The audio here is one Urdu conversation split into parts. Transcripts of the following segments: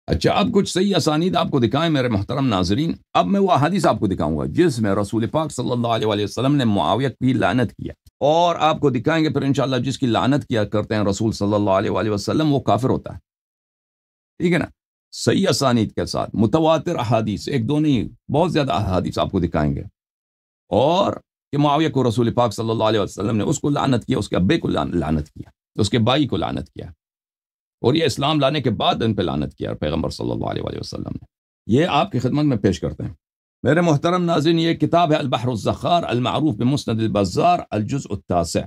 اچھا، اب کچھ صحیح اسانید آپ کو دکھائیں میرے محترم ناظرین. اب میں وہ احادیث آپ کو دکھاؤں گا جس میں رسول پاک صلی اللہ علیہ وآلہ وسلم نے معاویہ کی لعنت کیا، اور آپ کو دکھائیں گے پھر انشاءاللہ جس کی لعنت کیا کرتے ہیں رسول صلی اللہ علیہ وآلہ وسلم وہ کافر ہوتا ہے. ٹھیک ہے نا؟ صحیح اسانید کے ساتھ متواتر احادیث، ایک دو نہیں، بہت زیادہ احادیث آپ کو دکھائیں گے. اور کہ معاویہ کو رسول پاک صلی اللہ علیہ وسلم نے اس کو لعنت کیا، اس کے ابے کو لعنت کیا، اس کے بھائی کو لعنت کیا، اور یہ اسلام لانے کے بعد ان پہ لعنت کیا پیغمبر صلی اللہ علیہ وآلہ وسلم نے. یہ آپ کی خدمت میں پیش کرتے ہیں. میرے محترم ناظرین، یہ کتاب ہے البحر الزخار المعروف بمسند البزار الجزء التاسع،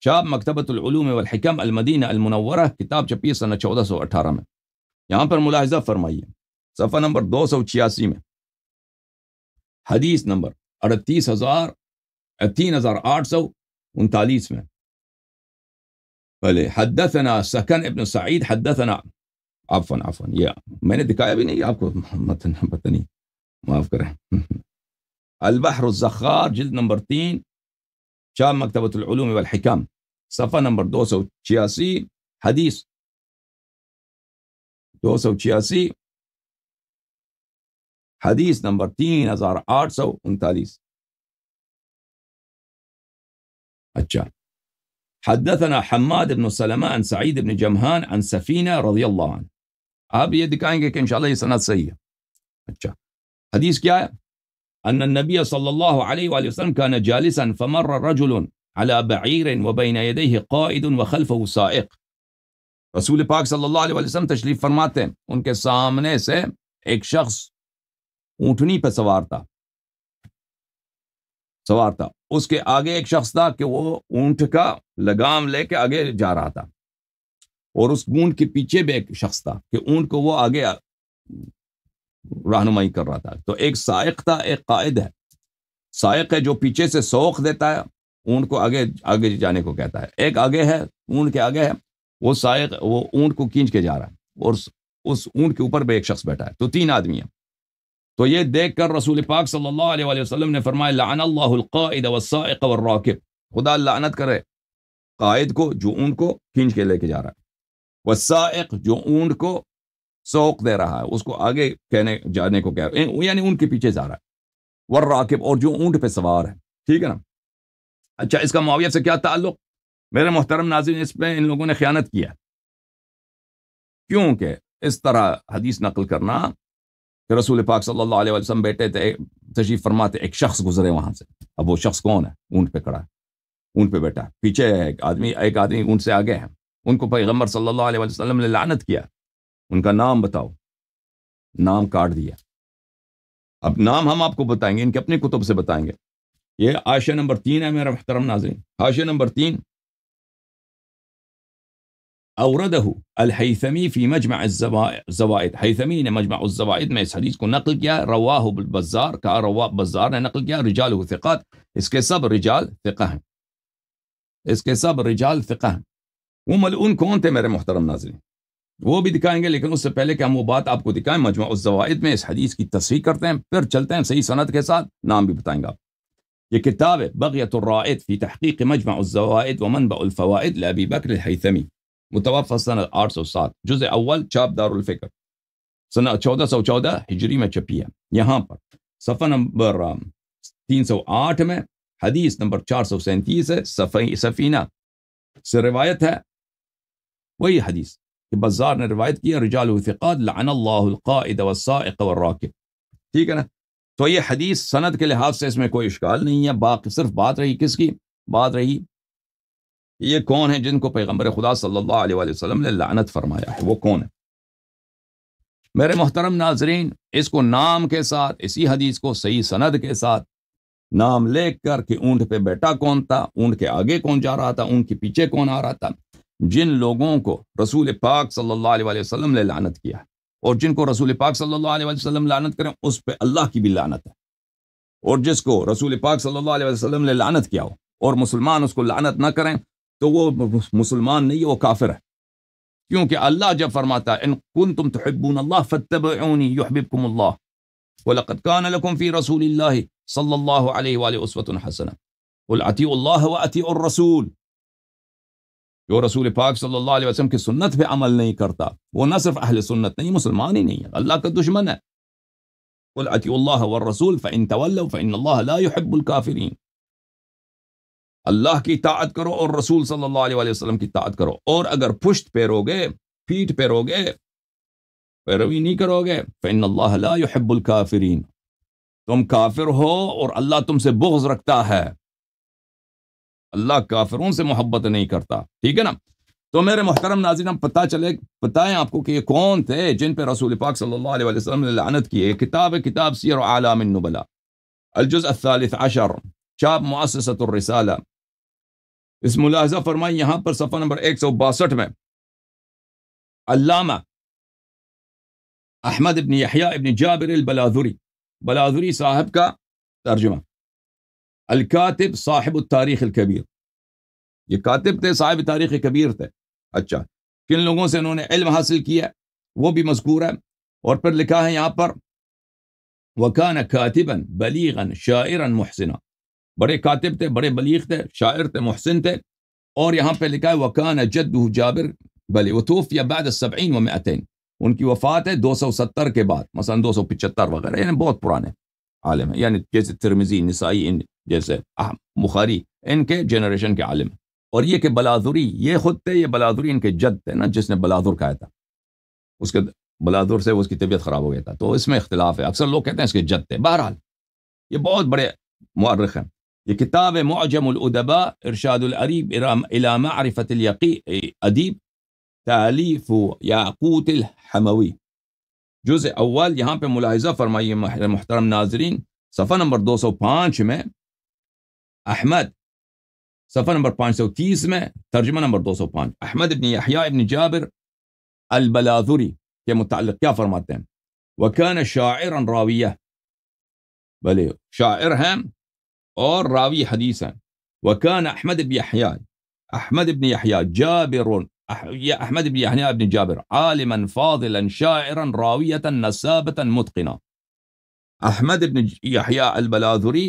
شاب مکتبۃ العلوم والحکم المدینہ المنورہ، کتاب چھپی ہے سنہ 1418 میں. یہاں پر ملاحظہ فرمائیے صفحہ نمبر 286 میں حدیث نمبر 3839 میں بھلے حدثنا سکن ابن سعید حدثنا عفوا یہ میں نے دکھایا بھی نہیں آپ کو، پتہ نہیں، معاف کریں. البحر الزخار جلد نمبر 3، شام مکتبۃ العلوم والحکم، صفحہ نمبر 286، حدیث 286، حدیث نمبر 3839. اچھا، حدثنا حماد بن سلمہ عن سعید بن جمحان عن سفینہ رضی اللہ عنہ. آپ یہ دکھائیں گے کہ انشاءاللہ یہ سند صحیح ہے. اچھا، حدیث کیا ہے؟ ان النبی صلی اللہ علیہ وآلہ وسلم كان جالسا فمر رجل على بعیر وبین یدیہ قائد وخلفہ سائق. رسول پاک صلی اللہ علیہ وآلہ وسلم تشریف فرماتے ہیں، ان کے سامنے سے ایک شخص اونٹنی پہ سوار تھا، اس کے آگے ایک شخص تھا کہ وہ اونٹ کا لگام لے کے آگے جا رہا تھا، اور اس اونٹ کے پیچھے بھی ایک شخص تھا کہ اونٹ کو وہ آگے رہنمائی کر رہا تھا. تو ایک سائق تھا، ایک قائد ہے. سائق ہے جو پیچھے سے سوق دیتا ہے، اونٹ کو آگے جانے کو کہتا ہے. ایک آگے ہے، اونٹ کے آگے ہے، وہ سائق وہ اونٹ کو کھینچ کے جا رہا ہے، اور اس اونٹ کے اوپر بھی ایک شخص بیٹھا ہے. تو 3 آدمی ہیں. تو یہ دیکھ کر رسول پاک صلی اللہ علیہ وآلہ وسلم نے فرمایا لعن اللہ القائد والسائق والراکب، خدا لعنت کرے قائد کو جو اونٹ کو کھینچ کے لے کے جا رہا ہے، والسائق جو اونٹ کو سوق دے رہا ہے، اس کو آگے جانے کو کہہ رہا ہے، یعنی اونٹ کے پیچھے جا رہا ہے، والراکب اور جو اونٹ پہ سوار ہے. ٹھیک ہے نا؟ اچھا، اس کا معاویہ سے کیا تعلق؟ میرے محترم ناظرین، اس پہ ان لوگوں نے خیانت کیا، کیونکہ اس طرح حدیث نقل کرنا کہ رسول پاک صلی اللہ علیہ وسلم بیٹھے تھے، تشریف فرماتے، ایک شخص گزرے وہاں سے. اب وہ شخص کون ہے؟ اونٹ پہ کھڑا ہے، اونٹ پہ بیٹھا ہے، پیچھے ایک آدمی اونٹ سے آگے ہے. ان کو پیغمبر صلی اللہ علیہ وسلم نے لعنت کیا. ان کا نام بتاؤ، نام کاٹ دیا. اب نام ہم آپ کو بتائیں گے، ان کے اپنی کتب سے بتائیں گے. یہ حاشیہ نمبر 3 ہے میرا محترم ناظرین، حاشیہ نمبر 3. اوردہ الحیثمی فی مجمع الزوائد، حیثمی نے مجمع الزوائد میں اس حدیث کو نقل کیا. رواہ البزار، کہا رواہ بزار نے نقل کیا. رجالہ ثقات، اس کے سب رجال ثقہ ہیں، وہ ملعون کون تھے میرے محترم ناظرین؟ وہ بھی دکھائیں گے، لیکن اس سے پہلے کہ ہم وہ بات آپ کو دکھائیں، مجمع الزوائد میں اس حدیث کی تصحیح کرتے ہیں، پھر چلتے ہیں صحیح سند کے ساتھ، نام بھی بتائیں گا آپ. یہ کتاب ہے بغیۃ الرائد فی تحقیق مجمع الزوائد ومنبع الفوائد لابی بکر الحیثمی، متوفی سنہ 807، جزء اول، چاپ دار الفکر، سنہ 1414 ہجری میں چھپی ہے. یہاں پر صفحہ نمبر 308 میں حدیث نمبر 437 ہے، سفینہ سے روایت ہے. وہی حدیث کہ بزار نے روایت کیا، رجال ثقات لعن اللہ القائد والسائق والراکب. ٹھیک ہے نا؟ تو یہ حدیث سند کے لحاظ سے اس میں کوئی اشکال نہیں ہے. باقی صرف بات رہی کس کی؟ بات رہی یہ کون ہے جن کو پیغمبر خدا صلی اللہ علیہ وآلہ وسلم نے لعنت فرمایا ہے، وہ کون ہے؟ میرے محترم ناظرین، اس کو نام کے ساتھ، اسی حدیث کو صحیح سند کے ساتھ نام لے کر کہ اونٹ پہ بیٹا کون تھا، اونٹ کے آگے کون جا رہا تھا، اونٹ کے پیچھے کون آ رہا تھا، جن لوگوں کو رسول پاک صلی اللہ علیہ وآلہ وسلم نے لعنت کیا ہے، اور جن کو رسول پاک صلی اللہ علیہ وآلہ وسلم لعنت کریں اس پہ اللہ کی بھی لعنت ہے. اور جس کو رسول پاک صلی اللہ علیہ وسلم نے لعنت کیا ہو اور مسلمان اس کو لعنت نہ کریں تو وہ مسلمان نہیں، وہ کافر ہے. کیونکہ اللہ جب فرماتا ہے ان کنتم تحبون اللہ فاتبعونی یحببکم اللہ وَلَقَدْ كَانَ لَكُمْ فِي رَسُولِ اللَّهِ صلی اللہ علیہ وآلہ اسوۃ حسنہ قُلْ اطیعوا اللہ وَاطیعوا الرسول. جو رسول پاک صلی اللہ علیہ وسلم کی سنت پہ عمل نہیں کرتا وہ نہ صرف اہل سنت نہیں، مسلمان ہی نہیں ہے، اللہ کا دشمن ہے۔ قل اطیعوا اللہ والرسول فإن تولوا فإن اللہ لا يحب الکافرین۔ اللہ کی اطاعت کرو اور رسول صلی اللہ علیہ وآلہ وسلم کی اطاعت کرو، اور اگر پشت پھیرو گے، پیٹھ پھیرو گے، پیروی نہیں کرو گے، فإن اللہ لا يحب الکافرین، تم کافر ہو اور اللہ تم سے بغض رکھتا ہے، اللہ کافروں سے محبت نہیں کرتا، ٹھیک ہے نا۔ تو میرے محترم ناظرین، بتائیں آپ کو کہ یہ کون تھے جن پہ رسول پاک صلی اللہ علیہ وسلم نے لعنت کی ہے۔ کتاب سیر اعلام النبلاء، الجزء الثالث عشر، چاپ مؤسسۃ الرسالہ۔ اس ملاحظہ فرمائی یہاں پر صفحہ نمبر 162 میں علامہ احمد ابن یحییٰ ابن جابر البلاذری، بلاذری صاحب کا ترجمہ، الکاتب صاحب التاریخ الکبیر، یہ کاتب تھے، صاحب تاریخ کبیر تھے۔ اچھا، کن لوگوں سے انہوں نے علم حاصل کیا وہ بھی مذکور ہے، اور پھر لکھا ہے یہاں پر وَكَانَ كَاتِبًا بَلِيغًا شَاعِرًا مُحْسِنًا، بڑے کاتب تھے، بڑے بلیغ تھے، شاعر تھے، محسن تھے۔ اور یہاں پہ لکھا ہے وَكَانَ جَدُّهُ جابر بلی وتوفي بعد 70 و200، ان کی وفات ہے 270 کے بعد، مثلا 275 وغیرہ، یعنی بہت پرانے عالم ہیں، یعنی جیسے ترمذی، نسائی، جیسے بخاری، ان کے جنریشن کے عالم۔ اور یہ کہ بلاذری یہ خود تھے، یہ بلاذری ان کے جد تھے نا، جس نے بلاذر کہا تھا، اس کے بلاذر سے اس کی طبیعت خراب ہو گیا تھا، تو اس میں اختلاف ہے، اکثر لوگ کہتے ہیں اس کے جد تھے۔ بہرحال یہ بہت بڑے مورخ ہیں۔ یہ کتاب معجم الادباء ارشاد العریب الى معرفت ادیب، تالیف یاقوت الحموی، جزء اول۔ یہاں پہ ملاحظہ فرمائیے محترم ناظرین، صفحہ نمبر 205 میں احمد، صفحہ نمبر 530 میں ترجمہ نمبر 205، احمد ابن یحییٰ ابن جابر البلاذری کے متعلق کیا فرماتے ہیں؟ وَكَانَ شَاعِرًا راویہ، بلے شاعر ہیں اور راوی حدیث ہیں۔ وَكَانَ احمد ابن یحییٰ، احمد ابن یحییٰ جابر، احمد ابن یحییٰ ابن جابر عالما فاضلا شاعرا راویتا نسابتا متقنا۔ احمد ابن یحییٰ البلاذری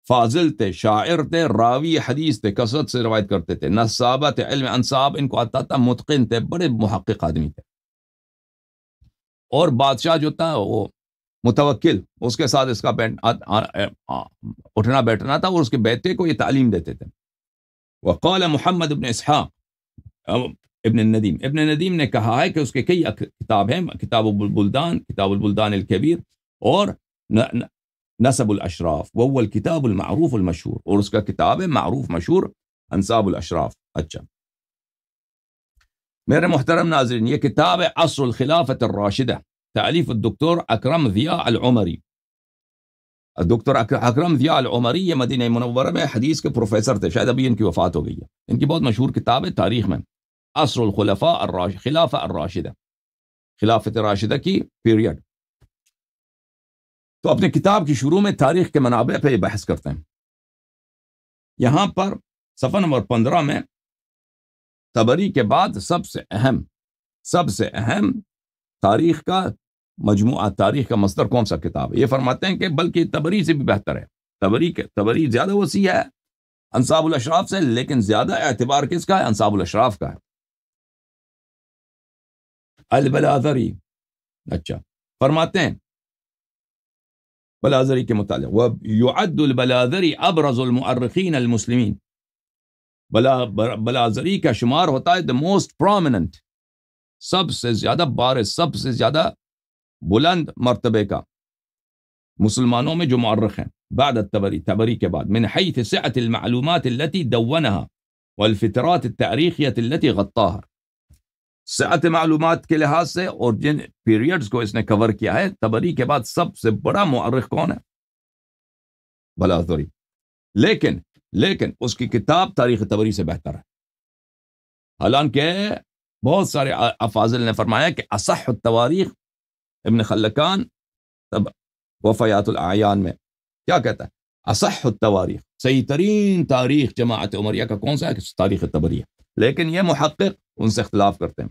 فاضل تھے، شاعر تھے، راوی حدیث تھے، کثرت سے روایت کرتے تھے، نسابہ تھے، علم انصاب ان کو آتا تھا، متقن تھے، بڑے محقق آدمی تھے۔ اور بادشاہ جو تھا وہ متوکل، اس کے ساتھ اس کا اٹھنا بیٹھنا تھا، اور اس کے بیٹے کو یہ تعلیم دیتے تھے۔ وقال محمد ابن اسحاق ابن الندیم، ابن ندیم نے کہا ہے کہ اس کے کئی کتاب ہیں، کتاب البلدان الکبیر، اور نسب الاشراف، وہ الکتاب المعروف المشہور، اور اس کا کتاب ہے معروف مشہور انساب الاشراف۔ اچھا میرے محترم ناظرین، یہ کتاب ہے عصر الخلافت الراشدہ، تالیف الدکتور اکرم ضیاء العمری۔ دکتور اکرم ضیاء العمری یہ مدینہ منورہ میں حدیث کے پروفیسر تھے، شاید ابھی ان کی وفات ہو گئی ہے۔ ان کی بہت مشہور کتاب ہے تاریخ میں، عصر الخلفاء خلافہ الراشدہ، خلافت راشدہ کی پیریڈ۔ تو اپنے کتاب کی شروع میں تاریخ کے منابع پہ یہ بحث کرتے ہیں۔ یہاں پر صفحہ نمبر 15 میں طبری کے بعد سب سے اہم تاریخ کا مجموعہ، تاریخ کا مصدر کون سا کتاب ہے؟ یہ فرماتے ہیں کہ بلکہ طبری سے بھی بہتر ہے، طبری زیادہ وسیع ہے انصاب الاشراف سے، لیکن زیادہ اعتبار کس کا ہے؟ انصاب الاشراف کا ہے۔ البلاذری، اچھا فرماتے ہیں بلاذری کے متعلق، وَيُعَدُّ البلاذری ابرز المؤرخین المسلمین، بلاذری کا شمار ہوتا ہے the most prominent، سب سے زیادہ بارز، سب سے زیادہ بلند مرتبے کا مسلمانوں میں جو مؤرخ ہیں، بعد الطبری، طبری کے بعد، من حیث سعة المعلومات التي دونها والفترات التاریخیة التي غطاها، سعت معلومات کے لحاظ سے اور جن پیریڈز کو اس نے کور کیا ہے، طبری کے بعد سب سے بڑا مؤرخ کون ہے؟ بلاذری۔ لیکن اس کی کتاب تاریخ طبری سے بہتر ہے، حالانکہ بہت سارے افاضل نے فرمایا کہ اصح التواریخ، ابن خلکان وفیات الاعیان میں کیا کہتا ہے؟ اصح التواریخ، صحیح ترین تاریخ جماعت عمریہ کا کون سا ہے؟ تاریخ طبری ہے۔ لیکن یہ محقق ان سے اختلاف کرتے ہیں۔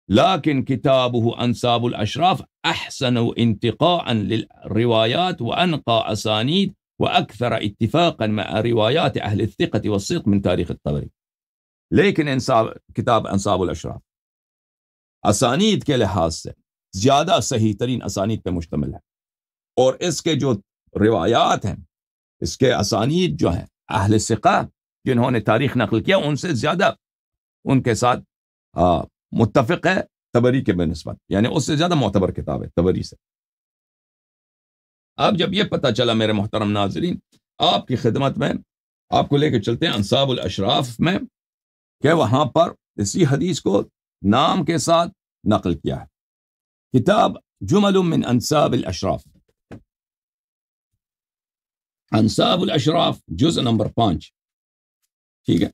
لیکن کتابہ انصاب الاشراف احسن انتقاء للروایات وانقى اسانید واکثر اتفاقا مع روایات اہل الثقة والصدق من تاریخ الطبری۔ لیکن کتاب انصاب الاشراف اسانید کے لحاظ سے زیادہ صحیح ترین اسانید پہ مشتمل ہے، اور اس کے جو روایات ہیں، اس کے اسانید جو ہیں اہل ثقہ جنہوں نے تاریخ نقل کیا ان سے زیادہ ان کے ساتھ متفق ہے طبری کے بنسبت، یعنی اس سے زیادہ معتبر کتاب ہے طبری سے۔ اب جب یہ پتہ چلا میرے محترم ناظرین، آپ کی خدمت میں آپ کو لے کے چلتے ہیں انصاب الاشراف میں، کہ وہاں پر اسی حدیث کو نام کے ساتھ نقل کیا ہے۔ کتاب جمل من انصاب الاشراف، انصاب الاشراف جزء نمبر 5، ٹھیک ہے،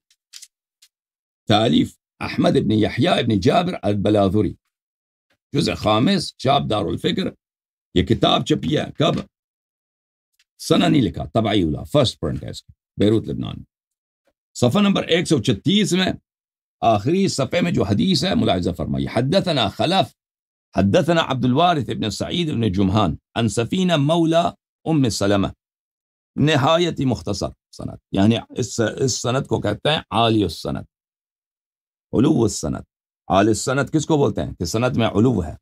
تالیف احمد ابن یحییٰ ابن جابر البلاذری، جزء 5، چاپ دار الفکر۔ یہ کتاب چھپی ہے کب؟ سنہ نہیں لکھا، طبعی اولا، فرسٹ پرنٹ ہے اس کی، بیروت لبنان میں۔ صفحہ نمبر 136 میں آخری صفحے میں جو حدیث ہے ملاحظہ فرمائیے، حدثنا خلف حدثنا عبد الوارث ابن سعید ابن جمحان عن سفینہ مولا ام سلمہ، نہایت ہی مختصر سند، یعنی اس سند کو کہتے ہیں عالی السند، علو السند۔ عالی السند کس کو بولتے ہیں؟ کہ سند میں علو ہے،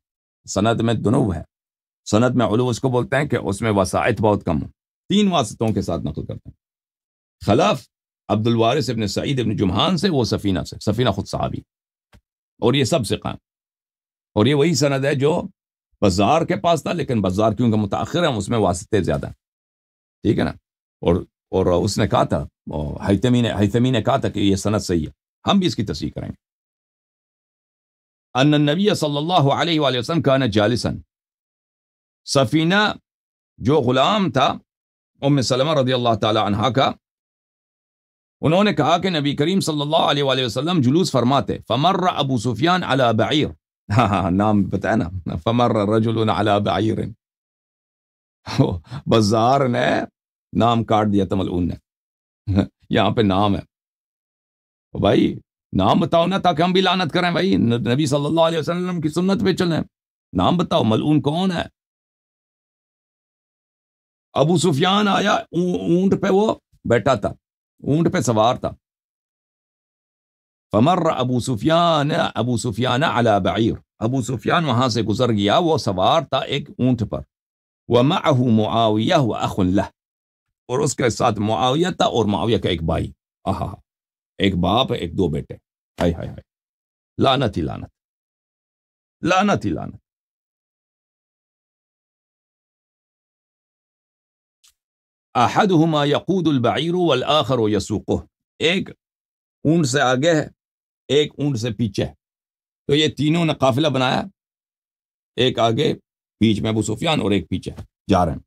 سند میں دنو ہے۔ سند میں علو اس کو بولتے ہیں کہ اس میں وسائط بہت کم ہوں، 3 واسطوں کے ساتھ نقل کرتے ہیں۔ خلاف عبد الوارث ابن سعید ابن جمحان سے، وہ سفینہ سے، سفینہ خود صحابی، اور یہ سب ثقہ ہیں، اور یہ وہی سند ہے جو بزار کے پاس تھا، لیکن بزار کیونکہ متاخر ہیں اس میں واسطے زیادہ ہیں، ٹھیک ہے نا، اور اس نے کہا تھا، حیثمی نے کہا تھا کہ یہ سند صحیح ہے، ہم بھی اس کی تصحیح کریں گے۔ ان النبی صلی اللہ علیہ وآلہ وسلم کان جالسا، سفینہ جو غلام تھا ام سلمہ رضی اللہ تعالی عنہا کا، انہوں نے کہا کہ نبی کریم صلی اللہ علیہ وآلہ وسلم جلوس فرماتے، فمر ابو سفیان علی بعیر، نام بتایا نا، فمر رجل علی بعیر، بزار نے نام کاٹ دیا تملعون نے، یہاں پہ نام ہے، بھائی نام بتاؤ نا تاکہ ہم بھی لعنت کریں، بھائی نبی صلی اللہ علیہ وسلم کی سنت پہ چلیں، نام بتاؤ، ملعون کون ہے؟ ابو سفیان آیا، اونٹ پہ وہ بیٹھا تھا، اونٹ پہ سوار تھا، فمر ابو سفیان علی بعیر، ابو سفیان وہاں سے گزر گیا، وہ سوار تھا ایک اونٹ پر، ومعه معاویہ واخ لہ، اور اس کے ساتھ معاویہ تھا اور معاویہ کا ایک بھائی، ایک باپ ہے، ایک 2 بیٹے، ہائے ہائے ہائے، لعنت ہی لعنت، لعنت ہی لعنت۔ احدهما يقود البعير والآخر يسوقه، ایک اونٹ سے آگے ہے، ایک اونٹ سے پیچھے ہے، تو یہ تینوں نے قافلہ بنایا، ایک آگے بیچ میں ابو سفیان اور ایک پیچھے جا رہے ہیں۔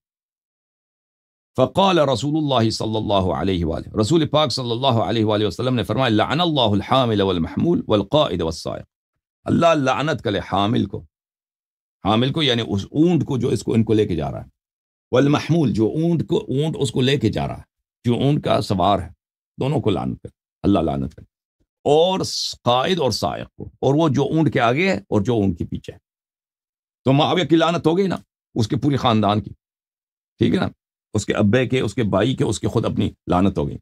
فقال رسول اللہ صلی اللہ علیہ وآلہ، رسول پاک صلی اللہ علیہ وآلہ وسلم نے فرمایا، لعن اللہ الحامل والمحمول والقائد والسائق، اللہ لعنت کرے حامل کو یعنی اس اونٹ کو جو ان کو لے کے جا رہا ہے، والمحمول جو اونٹ اس کو لے کے جا رہا ہے، جو اونٹ کا سوار ہے، دونوں کو لعنت کرے، اللہ لعنت کرے، اور قائد اور سائق کو، اور وہ جو اونٹ کے آگے ہے اور جو اونٹ کے پیچھے ہے۔ تو معاویہ کی لعنت ہو گئی نا، اس کے پوری خاندان کی، ٹھیک ہے نا، اس کے ابے کے، اس کے بھائی کے، اس کے خود اپنی لعنت ہو گئی۔